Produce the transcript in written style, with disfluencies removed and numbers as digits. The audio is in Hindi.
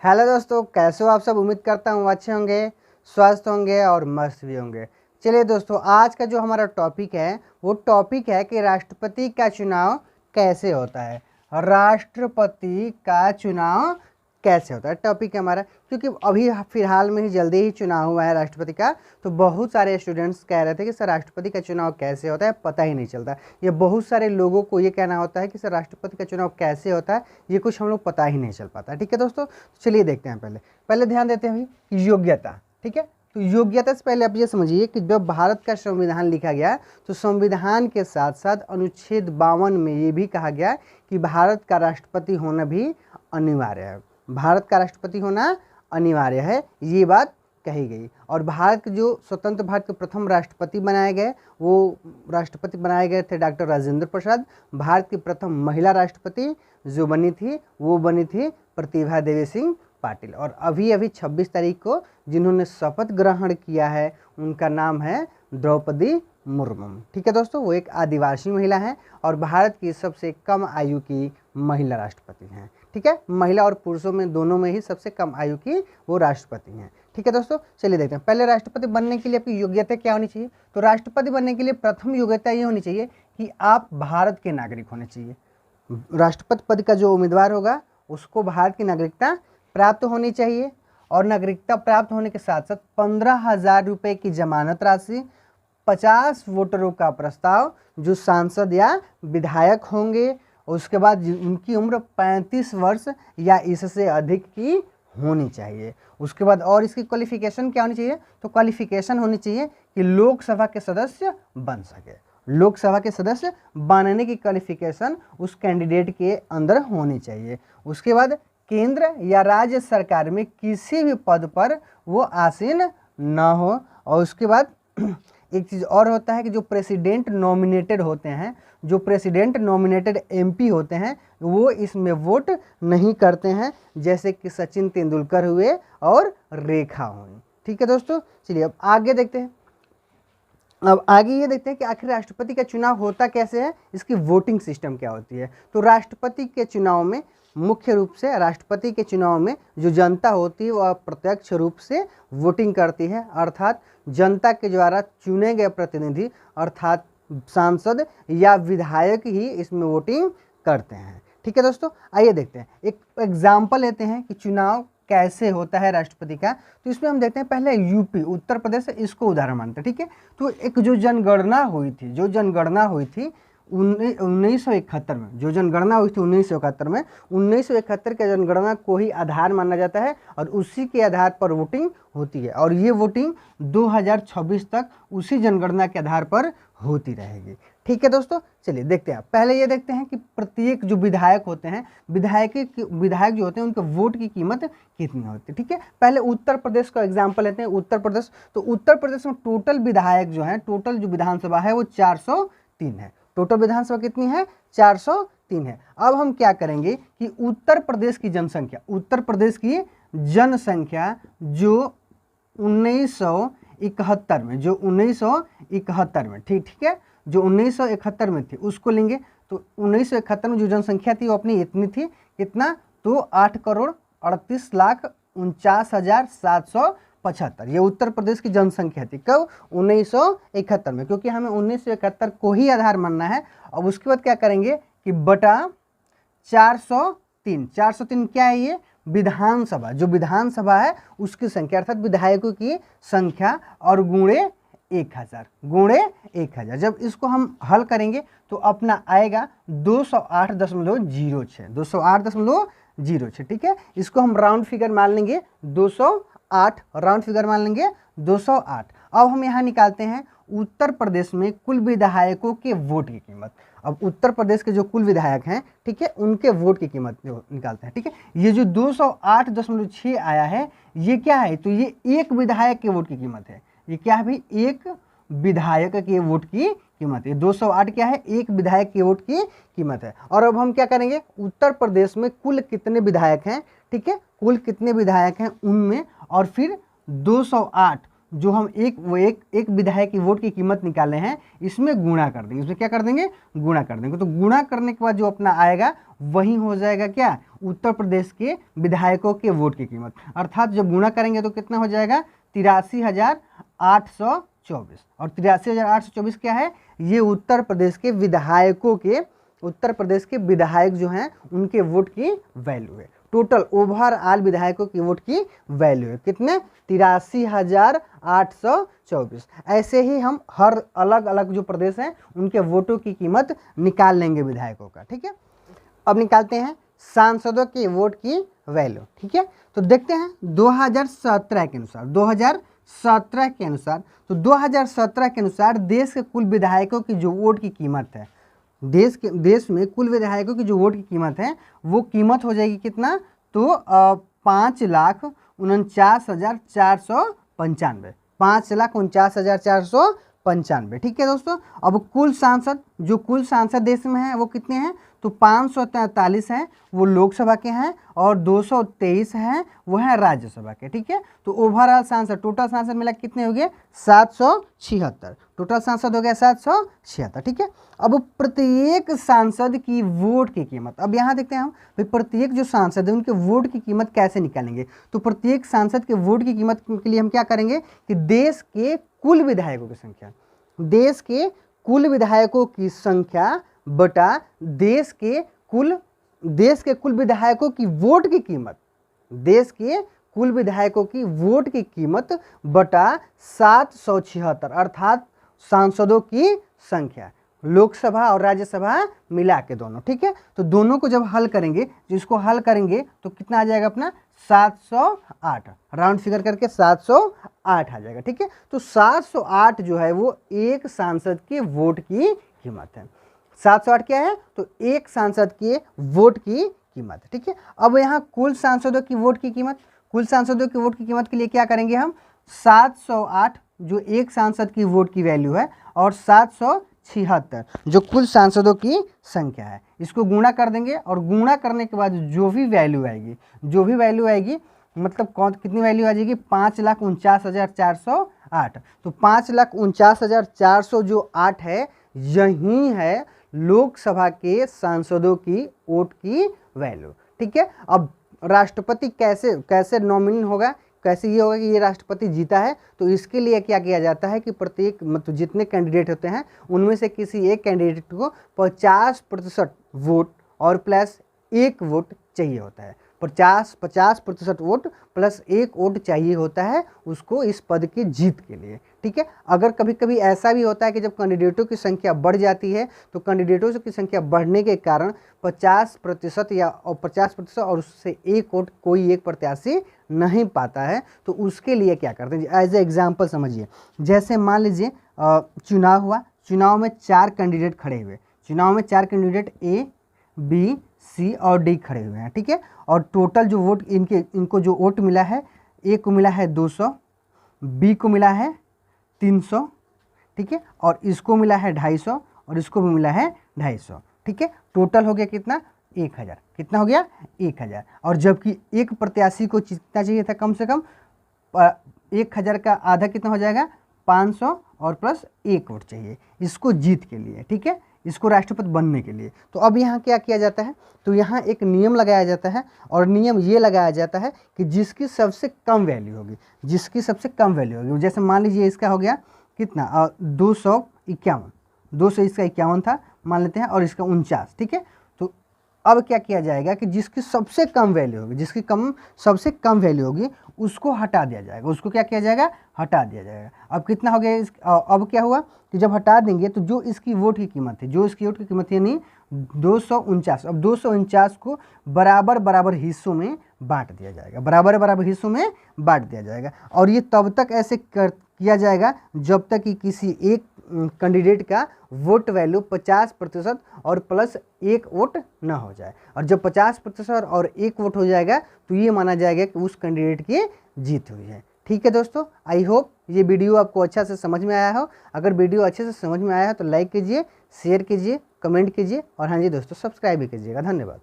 हेलो दोस्तों, कैसे हो आप सब। उम्मीद करता हूँ अच्छे होंगे, स्वस्थ होंगे और मस्त भी होंगे। चलिए दोस्तों, आज का जो हमारा टॉपिक है वो टॉपिक है कि राष्ट्रपति का चुनाव कैसे होता है। राष्ट्रपति का चुनाव कैसे होता है टॉपिक है हमारा, क्योंकि अभी फिलहाल में ही जल्दी ही चुनाव हुआ है राष्ट्रपति का। तो बहुत सारे स्टूडेंट्स कह रहे थे कि सर राष्ट्रपति का चुनाव कैसे होता है, पता ही नहीं चलता। ये बहुत सारे लोगों को ये कहना होता है कि सर राष्ट्रपति का चुनाव कैसे होता है, ये कुछ हम लोग पता ही नहीं चल पाता। ठीक है दोस्तों, चलिए देखते हैं। पहले पहले ध्यान देते हैं कि योग्यता। ठीक है, तो योग्यता से पहले आप ये समझिए कि जब भारत का संविधान लिखा गया तो संविधान के साथ साथ अनुच्छेद 52 में ये भी कहा गया कि भारत का राष्ट्रपति होना भी अनिवार्य है। भारत का राष्ट्रपति होना अनिवार्य है, ये बात कही गई। और भारत के जो स्वतंत्र भारत के प्रथम राष्ट्रपति बनाए गए, वो राष्ट्रपति बनाए गए थे डॉक्टर राजेंद्र प्रसाद। भारत की प्रथम महिला राष्ट्रपति जो बनी थी वो बनी थी प्रतिभा देवी सिंह पाटिल। और अभी अभी 26 तारीख को जिन्होंने शपथ ग्रहण किया है उनका नाम है द्रौपदी मुर्मू। ठीक है दोस्तों, वो एक आदिवासी महिला है और भारत की सबसे कम आयु की महिला राष्ट्रपति हैं। ठीक है, महिला और पुरुषों में दोनों में ही सबसे कम आयु की वो राष्ट्रपति हैं। ठीक है दोस्तों, चलिए देखते हैं पहले राष्ट्रपति बनने के लिए आपकी योग्यता क्या होनी चाहिए। तो राष्ट्रपति बनने के लिए प्रथम योग्यता ये होनी चाहिए कि आप भारत के नागरिक होने चाहिए। राष्ट्रपति पद का जो उम्मीदवार होगा उसको भारत की नागरिकता प्राप्त होनी चाहिए। और नागरिकता प्राप्त होने के साथ साथ 15,000 रुपये की जमानत राशि, 50 वोटरों का प्रस्ताव जो सांसद या विधायक होंगे, उसके बाद उनकी उम्र 35 वर्ष या इससे अधिक की होनी चाहिए। उसके बाद और इसकी क्वालिफिकेशन क्या होनी चाहिए, तो क्वालिफिकेशन होनी चाहिए कि लोकसभा के सदस्य बन सके। लोकसभा के सदस्य बनने की क्वालिफिकेशन उस कैंडिडेट के अंदर होनी चाहिए। उसके बाद केंद्र या राज्य सरकार में किसी भी पद पर वो आसीन न हो। और उसके बाद एक चीज़ और होता है कि जो प्रेसिडेंट नॉमिनेटेड होते हैं, जो प्रेसिडेंट नॉमिनेटेड एमपी होते हैं, वो इसमें वोट नहीं करते हैं, जैसे कि सचिन तेंदुलकर हुए और रेखा हुई। ठीक है दोस्तों, चलिए अब आगे देखते हैं। अब आगे ये देखते हैं कि आखिर राष्ट्रपति का चुनाव होता कैसे है, इसकी वोटिंग सिस्टम क्या होती है। तो राष्ट्रपति के चुनाव में मुख्य रूप से राष्ट्रपति के चुनाव में जो जनता होती है वह प्रत्यक्ष रूप से वोटिंग करती है, अर्थात जनता के द्वारा चुने गए प्रतिनिधि अर्थात सांसद या विधायक ही इसमें वोटिंग करते हैं। ठीक है दोस्तों, आइए देखते हैं एक एग्जाम्पल लेते हैं कि चुनाव कैसे होता है राष्ट्रपति का। तो इसमें हम देखते हैं पहले यूपी उत्तर प्रदेश, इसको उदाहरण मानते हैं। ठीक है, तो एक जो जनगणना हुई थी 1971 में, जो जनगणना हुई थी 1971 में, 1971 के जनगणना को ही आधार माना जाता है और उसी के आधार पर वोटिंग होती है। और ये वोटिंग 2026 तक उसी जनगणना के आधार पर होती रहेगी। ठीक है दोस्तों, चलिए देखते हैं। पहले ये देखते हैं कि प्रत्येक जो विधायक होते हैं, विधायक जो होते हैं उनके वोट की कीमत कितनी होती है। ठीक है, पहले उत्तर प्रदेश का एग्जाम्पल लेते हैं। उत्तर प्रदेश, तो उत्तर प्रदेश में टोटल विधायक जो है, टोटल जो विधानसभा है वो 403 है। टोटल विधानसभा कितनी है, 403 है। अब हम क्या करेंगे कि उत्तर प्रदेश की जनसंख्या, उत्तर प्रदेश की जनसंख्या जो 1971 में, जो 1971 में, ठीक है, जो 1971 में थी उसको लेंगे। तो 1971 में जो जनसंख्या थी वो अपनी इतनी थी, कितना, तो 8,38,49,775। ये उत्तर प्रदेश की जनसंख्या थी कब, 1971 में, क्योंकि हमें 1971 को ही आधार मानना है। अब उसके बाद क्या करेंगे कि बटा 403, 403 क्या है, ये विधानसभा, जो विधानसभा है उसकी संख्या अर्थात विधायकों की संख्या, और गुणे 1000। जब इसको हम हल करेंगे तो अपना आएगा 208.06, 208.06। ठीक है, इसको हम राउंड फिगर मान लेंगे 208, राउंड फिगर मान लेंगे 208। अब हम यहाँ निकालते हैं उत्तर प्रदेश में कुल विधायकों के वोट की कीमत। अब उत्तर प्रदेश के जो कुल विधायक हैं, ठीक है, उनके वोट की कीमत जो निकालते हैं। ठीक है, ये जो 208.6 आया है ये क्या है, तो ये एक विधायक के वोट की कीमत है। ये क्या है भाई, एक विधायक के वोट की कीमत है। 208 क्या है, एक विधायक के वोट की कीमत है। और अब हम क्या करेंगे, उत्तर प्रदेश में कुल कितने विधायक हैं, ठीक है, कुल कितने विधायक हैं उनमें, और फिर 208 जो हम एक विधायक की वोट की कीमत निकाले हैं इसमें गुणा कर देंगे। इसमें क्या कर देंगे, गुणा कर देंगे। तो गुणा करने के बाद जो अपना आएगा वही हो जाएगा क्या, उत्तर प्रदेश के विधायकों के वोट की कीमत, अर्थात जब गुणा करेंगे तो कितना हो जाएगा 83,824। और 83,824 क्या है, ये उत्तर प्रदेश के विधायकों के, उत्तर प्रदेश के विधायक जो हैं उनके वोट की वैल्यू है। टोटल ओवरऑल विधायकों की वोट की वैल्यू है कितने, 83,824। ऐसे ही हम हर अलग अलग जो प्रदेश हैं उनके वोटों की कीमत निकाल लेंगे विधायकों का। ठीक है, अब निकालते हैं सांसदों के वोट की वैल्यू। ठीक है, तो देखते हैं 2017 के अनुसार, 2017 के अनुसार, तो 2017 के अनुसार देश के कुल विधायकों की जो वोट की कीमत है, देश में कुल विधायकों की जो वोट की कीमत है वो कीमत हो जाएगी कितना, तो 5,49,495, 5,49,495। ठीक है दोस्तों, अब कुल सांसद, जो कुल सांसद देश में हैं वो कितने हैं, तो 543 हैं वो लोकसभा के हैं और 223 हैं वो हैं राज्यसभा के। ठीक है, तो ओवरऑल सांसद, टोटल सांसद मिला कितने हो गए 776, टोटल सांसद हो गया 776। ठीक है, अब प्रत्येक सांसद की वोट की कीमत, अब यहाँ देखते हैं हम भाई प्रत्येक जो सांसद है उनके वोट की कीमत कैसे निकालेंगे। तो प्रत्येक सांसद के वोट की कीमत के लिए हम क्या करेंगे कि देश के कुल विधायकों की संख्या, देश के कुल विधायकों की संख्या बटा देश के कुल विधायकों की वोट की कीमत, देश के कुल विधायकों की वोट की कीमत बटा 776, अर्थात सांसदों की संख्या, लोकसभा और राज्यसभा मिला के दोनों। ठीक है, तो दोनों को जब हल करेंगे, जिसको हल करेंगे तो कितना आ जाएगा अपना 708, राउंड फिगर करके 708 आ जाएगा। ठीक है, तो 708 जो है वो एक सांसद के वोट की कीमत है। 708 क्या है, तो एक सांसद के वोट की कीमत। ठीक है, अब यहाँ कुल सांसदों की वोट की कीमत, कुल सांसदों की वोट की कीमत के लिए क्या करेंगे हम, 708 जो एक सांसद की वोट की वैल्यू है और 776 जो कुल सांसदों की संख्या है, इसको गुणा कर देंगे और गुणा करने के बाद जो भी वैल्यू आएगी, मतलब कौन कितनी वैल्यू आ जाएगी, 5,49,408। तो 5,49,408 जो 8 है, यही है लोकसभा के सांसदों की वोट की वैल्यू। ठीक है, अब राष्ट्रपति कैसे नॉमिनी होगा, कैसे ये होगा कि ये राष्ट्रपति जीता है, तो इसके लिए क्या किया जाता है कि प्रत्येक, मतलब जितने कैंडिडेट होते हैं उनमें से किसी एक कैंडिडेट को 50% वोट और प्लस एक वोट चाहिए होता है। 50% वोट प्लस एक वोट चाहिए होता है उसको इस पद की जीत के लिए। ठीक है, अगर कभी कभी ऐसा भी होता है कि जब कैंडिडेटों की संख्या बढ़ जाती है तो कैंडिडेटों की संख्या बढ़ने के कारण 50% या 50% और उससे एक वोट कोई एक प्रत्याशी नहीं पाता है, तो उसके लिए क्या करते हैं, एज ए एग्जाम्पल समझिए। जैसे मान लीजिए चुनाव हुआ, चुनाव में 4 कैंडिडेट खड़े हुए, चुनाव में 4 कैंडिडेट ए, बी, सी और डी खड़े हुए हैं। ठीक है, और टोटल जो वोट इनको जो वोट मिला है, ए को मिला है 200, बी को मिला है 300, ठीक है, और इसको मिला है 250 और इसको भी मिला है 250। ठीक है, टोटल हो गया कितना, 1000। कितना हो गया, 1000। और जबकि एक प्रत्याशी को कितना चाहिए था, कम से कम 1000 का आधा कितना हो जाएगा, 500 और प्लस एक वोट चाहिए इसको जीत के लिए। ठीक है, इसको राष्ट्रपति बनने के लिए। तो अब यहाँ क्या किया जाता है, तो यहाँ एक नियम लगाया जाता है और नियम ये लगाया जाता है कि जिसकी सबसे कम वैल्यू होगी, जिसकी सबसे कम वैल्यू होगी, जैसे मान लीजिए इसका हो गया कितना 251, 200 इसका 51 था मान लेते हैं और इसका 49। ठीक है, तो अब क्या किया जाएगा कि जिसकी सबसे कम वैल्यू होगी, जिसकी सबसे कम वैल्यू होगी उसको हटा दिया जाएगा, उसको क्या किया जाएगा, हटा दिया जाएगा। अब कितना हो गया, अब क्या हुआ कि जब हटा देंगे तो जो इसकी वोट की कीमत है, जो इसकी वोट की कीमत है यानी 249, अब 249 को बराबर हिस्सों में बांट दिया जाएगा, बराबर हिस्सों में बांट दिया जाएगा। और ये तब तक ऐसे किया जाएगा जब तक कि किसी एक कैंडिडेट का वोट वैल्यू 50% और प्लस एक वोट ना हो जाए। और जब 50% और एक वोट हो जाएगा तो ये माना जाएगा कि उस कैंडिडेट की जीत हुई है। ठीक है दोस्तों, आई होप ये वीडियो आपको अच्छा से समझ में आया हो। अगर वीडियो अच्छे से समझ में आया हो तो लाइक कीजिए, शेयर कीजिए, कमेंट कीजिए और हाँ जी दोस्तों सब्सक्राइब भी कीजिएगा। धन्यवाद।